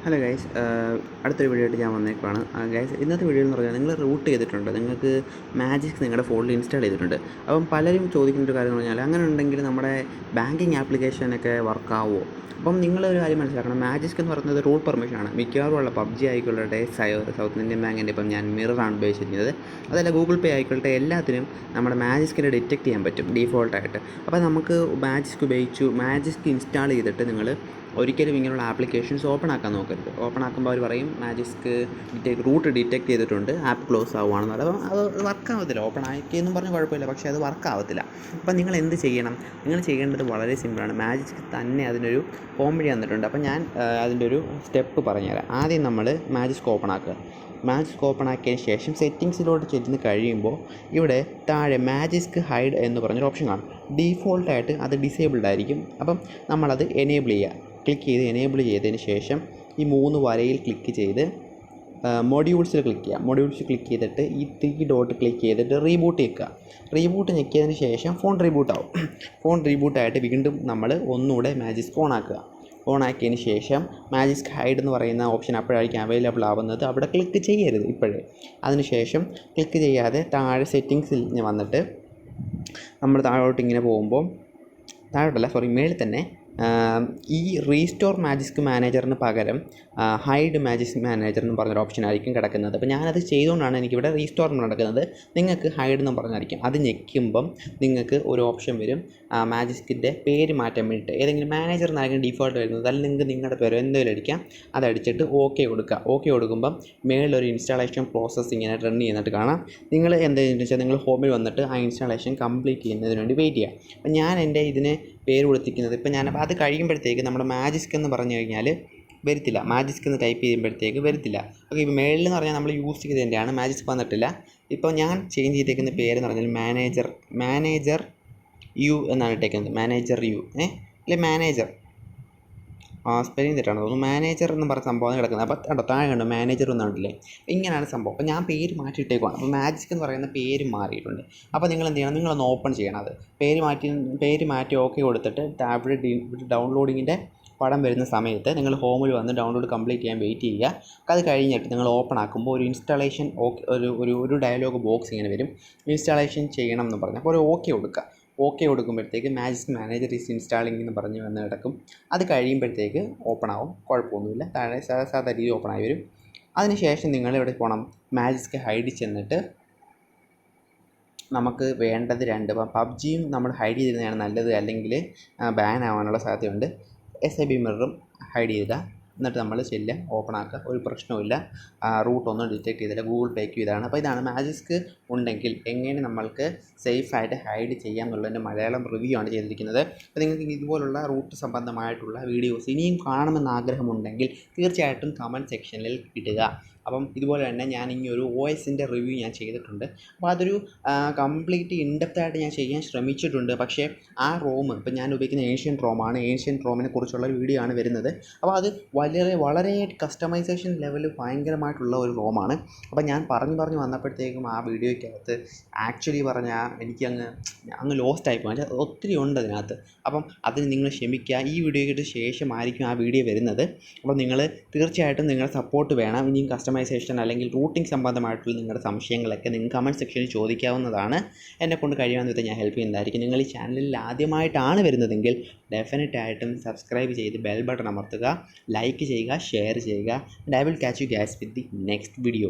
Hello guys, അടുത്തൊരു video ആയിട്ട് ഞാൻ വന്നേക്കുവാണ്. ഗൈസ്, ഇന്നത്തെ വീഡിയോ എന്ന് പറഞ്ഞാൽ നിങ്ങൾ റൂട്ട് ചെയ്തിട്ടുണ്ട്, നിങ്ങൾക്ക് മാജിക് നിങ്ങളുടെ ഫോണിൽ ഇൻസ്റ്റാൾ ചെയ്തിട്ടുണ്ട്. അപ്പം പലരും ചോദിക്കുന്ന ഒരു കാര്യം എന്ന് പറഞ്ഞാൽ അങ്ങനെ ഉണ്ടെങ്കിൽ നമ്മുടെ ബാങ്കിങ് ആപ്ലിക്കേഷനൊക്കെ വർക്കാവുമോ? അപ്പം നിങ്ങളൊരു കാര്യം മനസ്സിലാക്കണം, മാജിക് എന്ന് പറയുന്നത് റൂട്ട് പെർമിഷനാണ്. മിക്കവാറും ഉള്ള പബ്ജി ആയിക്കൊള്ളട്ടെ, സൗത്ത് ഇന്ത്യൻ ബാങ്കിൻ്റെ ഇപ്പം ഞാൻ മിററാണ് ഉപയോഗിച്ചിരിക്കുന്നത്, അതല്ല ഗൂഗിൾ പേ ആയിക്കൊള്ളട്ടെ, എല്ലാത്തിനും നമ്മുടെ മാജിക്കിനെ ഡിറ്റക്റ്റ് ചെയ്യാൻ പറ്റും ഡീഫോൾട്ടായിട്ട്. അപ്പോൾ നമുക്ക് മാജിക് ഇൻസ്റ്റാൾ ചെയ്തിട്ട് നിങ്ങൾ ഒരിക്കലും ഇങ്ങനെയുള്ള ആപ്ലിക്കേഷൻസ് ഓപ്പൺ ആക്കാൻ നോക്കരുത്. ഓപ്പൺ ആക്കുമ്പോൾ അവർ പറയും മാജിക് റൂട്ട് ഡിറ്റക്റ്റ് ചെയ്തിട്ടുണ്ട്, ആപ്പ് ക്ലോസ് ആവുകയാണെന്ന് പറയും. അപ്പോൾ അത് വർക്കാവത്തില്ല. ഓപ്പൺ ആക്കിയെന്നും പറഞ്ഞ് കുഴപ്പമില്ല, പക്ഷേ അത് വർക്കാവത്തില്ല. അപ്പോൾ നിങ്ങൾ എന്ത് ചെയ്യണം? നിങ്ങൾ ചെയ്യേണ്ടത് വളരെ സിമ്പിളാണ്. മാജിക് തന്നെ അതിനൊരു ഹോം വഴി തന്നിട്ടുണ്ട്. അപ്പോൾ ഞാൻ അതിൻ്റെ ഒരു സ്റ്റെപ്പ് പറഞ്ഞുതരാം. ആദ്യം നമ്മൾ മാജിക് ഓപ്പൺ ആക്കുക. മാജിക് ഓപ്പൺ ആക്കിയതിന് ശേഷം സെറ്റിങ്സിലോട്ട് ചെന്ന് കഴിയുമ്പോൾ ഇവിടെ താഴെ മാജിക് ഹൈഡ് എന്ന് പറഞ്ഞൊരു ഓപ്ഷൻ കാണും. ഡീഫോൾട്ടായിട്ട് അത് ഡിസേബിൾഡ് ആയിരിക്കും. അപ്പം നമ്മളത് എനേബിൾ ചെയ്യുക. ക്ലിക്ക് ചെയ്ത് എനേബിൾ ചെയ്തതിന് ശേഷം ഈ 3 വരയിൽ ക്ലിക്ക് ചെയ്ത് മൊഡ്യൂൾസിൽ ക്ലിക്ക് ചെയ്യുക. മൊഡ്യൂൾസ് ക്ലിക്ക് ചെയ്തിട്ട് ഈ 3 ഡോട്ട് ക്ലിക്ക് ചെയ്തിട്ട് റീബൂട്ട് ഞെക്കുക. റീബൂട്ട് ഞെക്കിയതിന് ശേഷം ഫോൺ റീബൂട്ടാവും. ഫോൺ റീബൂട്ടായിട്ട് വീണ്ടും നമ്മൾ ഒന്നുകൂടെ മാജിക് ഓൺ ആക്കുക. ഓൺ ആക്കിയതിന് ശേഷം മാജിക് ഹൈഡ് എന്ന് പറയുന്ന ഓപ്ഷൻ അപ്പോഴായിരിക്കും അവൈലബിൾ ആവുന്നത്. അവിടെ ക്ലിക്ക് ചെയ്യരുത് ഇപ്പോഴേ. അതിനുശേഷം ക്ലിക്ക് ചെയ്യാതെ താഴെ സെറ്റിങ്സിൽ വന്നിട്ട് നമ്മൾ താഴോട്ട് ഇങ്ങനെ പോകുമ്പോൾ മേളിൽ തന്നെ ഈ റീസ്റ്റോർ മാജിക് മാനേജറിന് പകരം ഹൈഡ് മാജിക് മാനേജർ എന്ന് പറഞ്ഞൊരു ഓപ്ഷൻ ആയിരിക്കും കിടക്കുന്നത്. അപ്പോൾ ഞാനത് ചെയ്തുകൊണ്ടാണ് എനിക്കിവിടെ റീസ്റ്റോർ നടക്കുന്നത്. നിങ്ങൾക്ക് ഹൈഡ് എന്ന് പറഞ്ഞായിരിക്കും. അത് ഞെക്കുമ്പം നിങ്ങൾക്ക് ഒരു ഓപ്ഷൻ വരും, മാജിക്കിൻ്റെ പേര് മാറ്റാൻ വേണ്ടിയിട്ട്. ഏതെങ്കിലും മാനേജർ എന്നായിരിക്കും ഡീഫോൾട്ട് വരുന്നത്, അല്ലെങ്കിൽ നിങ്ങൾക്ക് നിങ്ങളുടെ പേര് എന്തെങ്കിലും അടിക്കാം. അതടിച്ചിട്ട് ഓക്കെ കൊടുക്കുക. ഓക്കെ കൊടുക്കുമ്പം മേളിലൊരു ഇൻസ്റ്റാളേഷൻ പ്രോസസ്സ് ഇങ്ങനെ റൺ ചെയ്യുന്നിട്ട് കാണാം. നിങ്ങൾ എന്താണെന്ന് വെച്ചാൽ നിങ്ങൾ ഹോമിൽ വന്നിട്ട് ആ ഇൻസ്റ്റാളേഷൻ കംപ്ലീറ്റ് ചെയ്യുന്നതിന് വേണ്ടി വെയിറ്റ് ചെയ്യുക. അപ്പം ഞാൻ എൻ്റെ ഇതിന് പേര് കൊടുത്തിരിക്കുന്നത് ഇപ്പം ഞാൻ അത് കഴിയുമ്പോഴത്തേക്ക് നമ്മുടെ മാജിക് എന്ന് പറഞ്ഞു കഴിഞ്ഞാൽ വരത്തില്ല. മാജിക് എന്ന് ടൈപ്പ് ചെയ്യുമ്പോഴത്തേക്ക് വരത്തില്ല. ഓക്കെ, ഇപ്പോൾ മേളിൽ എന്ന് പറഞ്ഞാൽ നമ്മൾ യൂസ് ചെയ്തതിൻ്റെയാണ്, മാജിക് വന്നിട്ടില്ല. ഇപ്പോൾ ഞാൻ ചേഞ്ച് ചെയ്തേക്കുന്ന പേര് എന്ന് പറഞ്ഞാൽ മാനേജർ യു എന്നാണ് ഇട്ടേക്കുന്നത്. മാനേജർ യു അല്ലെ മാനേജർ സ്പെല്ലിംഗ് തെറ്റാണ് തോന്നുന്നു. മാനേജർ എന്ന് പറഞ്ഞ സംഭവം കിടക്കുന്നത്. അപ്പോൾ കണ്ടോ താഴെ കണ്ടോ മാനേജർ ഒന്നുമില്ലേ? ഇങ്ങനെയാണ് സംഭവം. അപ്പോൾ ഞാൻ പേര് മാറ്റിയിട്ടേക്കുവാണ്. അപ്പോൾ മാജിക് എന്ന് പറയുന്ന പേര് മാറിയിട്ടുണ്ട്. അപ്പോൾ നിങ്ങൾ എന്ത് ചെയ്യണം? നിങ്ങളൊന്ന് ഓപ്പൺ ചെയ്യണം. അത് പേര് മാറ്റി ഓക്കെ കൊടുത്തിട്ട് താഴെ ഡൗൺലോഡിങ്ങിൻ്റെ പടം വരുന്ന സമയത്ത് നിങ്ങൾ ഹോമിൽ വന്ന് ഡൗൺലോഡ് കംപ്ലീറ്റ് ചെയ്യാൻ വെയിറ്റ് ചെയ്യുക. അത് കഴിഞ്ഞിട്ട് നിങ്ങൾ ഓപ്പൺ ആക്കുമ്പോൾ ഒരു ഇൻസ്റ്റാളേഷൻ ഒരു ഡയലോഗ് ബോക്സ് ഇങ്ങനെ വരും, ഇൻസ്റ്റാളേഷൻ ചെയ്യണം എന്ന് പറഞ്ഞ്. അപ്പോൾ ഒരു ഓക്കെ കൊടുക്കുക. ഓക്കെ കൊടുക്കുമ്പോഴത്തേക്ക് മാജിക് മാനേജർ ഈസ് ഇൻസ്റ്റാളിംഗ് എന്ന് പറഞ്ഞ് വന്ന് കിടക്കും. അത് കഴിയുമ്പോഴത്തേക്ക് ഓപ്പൺ ആവും, കുഴപ്പമൊന്നുമില്ല. താഴെ സാധാരണ രീതി ഓപ്പൺ ആയി വരും. അതിനുശേഷം നിങ്ങൾ ഇവിടെ പോകണം, മാജിക് ഹൈഡ് ചെന്നിട്ട് നമുക്ക് വേണ്ടത് 2 പബ്ജിയും നമ്മൾ ഹൈഡ് ചെയ്യുന്നതാണ് നല്ലത്, അല്ലെങ്കിൽ ബാൻ ആവാനുള്ള സാധ്യതയുണ്ട്. SIB മിററും ഹൈഡ് ചെയ്യുക. എന്നിട്ട് നമ്മൾ ചെല്ലുക, ഓപ്പൺ ആക്കുക. ഒരു പ്രശ്നവുമില്ല, റൂട്ടൊന്നും ഡിറ്റക്ട് ചെയ്തില്ല. ഗൂഗിൾ പേക്കും ഇതാണ്. അപ്പോൾ ഇതാണ് മാജിക് ഉണ്ടെങ്കിൽ എങ്ങനെ നമ്മൾക്ക് സേഫായിട്ട് ഹൈഡ് ചെയ്യാം എന്നുള്ളതിൻ്റെ മലയാളം റിവ്യൂ ആണ് ചെയ്തിരിക്കുന്നത്. അപ്പോൾ നിങ്ങൾക്ക് ഇതുപോലുള്ള റൂട്ട് സംബന്ധമായിട്ടുള്ള വീഡിയോസ് ഇനിയും കാണുമെന്ന് ആഗ്രഹമുണ്ടെങ്കിൽ തീർച്ചയായിട്ടും കമൻറ്റ് സെക്ഷനിൽ ഇടുക. അപ്പം ഇതുപോലെ തന്നെ ഞാൻ ഒരു OSൻ്റെ റിവ്യൂ ഞാൻ ചെയ്തിട്ടുണ്ട്. അപ്പോൾ അതൊരു കംപ്ലീറ്റ് ഇൻഡെപ്തായിട്ട് ഞാൻ ചെയ്യാൻ ശ്രമിച്ചിട്ടുണ്ട്. പക്ഷേ ആ റോം ഇപ്പം ഞാൻ ഉപയോഗിക്കുന്ന ഏഷ്യൻ റോമാണ്. ഏഷ്യൻ റോമിനെ കുറിച്ചുള്ള ഒരു വീഡിയോ ആണ് വരുന്നത്. അപ്പോൾ അത് വളരെ കസ്റ്റമൈസേഷൻ ലെവൽ ഭയങ്കരമായിട്ടുള്ള ഒരു റോമാണ്. അപ്പോൾ ഞാൻ പറഞ്ഞു വന്നപ്പോഴത്തേക്കും ആ വീഡിയോയ്ക്കകത്ത് ആക്ച്വലി പറഞ്ഞാൽ അങ്ങ് ലോസ്റ്റ് ആയിപ്പോയി. ഒത്തിരി ഉണ്ട് അതിനകത്ത്. അപ്പം അതിന് നിങ്ങൾ ക്ഷമിക്കുക. ഈ വീഡിയോയ്ക്ക് ശേഷമായിരിക്കും ആ വീഡിയോ വരുന്നത്. അപ്പോൾ നിങ്ങൾ തീർച്ചയായിട്ടും നിങ്ങളുടെ സപ്പോർട്ട് വേണം. ഇനിയും കസ്റ്റമൈസേഷൻ അല്ലെങ്കിൽ റൂട്ടിംഗ് സംബന്ധമായിട്ടുള്ള നിങ്ങളുടെ സംശയങ്ങളൊക്കെ നിങ്ങൾ കമൻറ്റ് സെക്ഷനിൽ ചോദിക്കാവുന്നതാണ്. എന്നെക്കൊണ്ട് കഴിയാവുന്ന വിധം ഞാൻ ഹെൽപ്പ് ചെയ്യുന്നതായിരിക്കും. നിങ്ങൾ ഈ ചാനലിൽ ആദ്യമായിട്ടാണ് വരുന്നതെങ്കിൽ ഡെഫിനറ്റായിട്ടും സബ്സ്ക്രൈബ് ചെയ്ത് ബെൽ ബട്ടൺ അമർത്തുക, ലൈക്ക് ചെയ്യുക, ഷെയർ ചെയ്യുക. And I will catch you guys with the next video.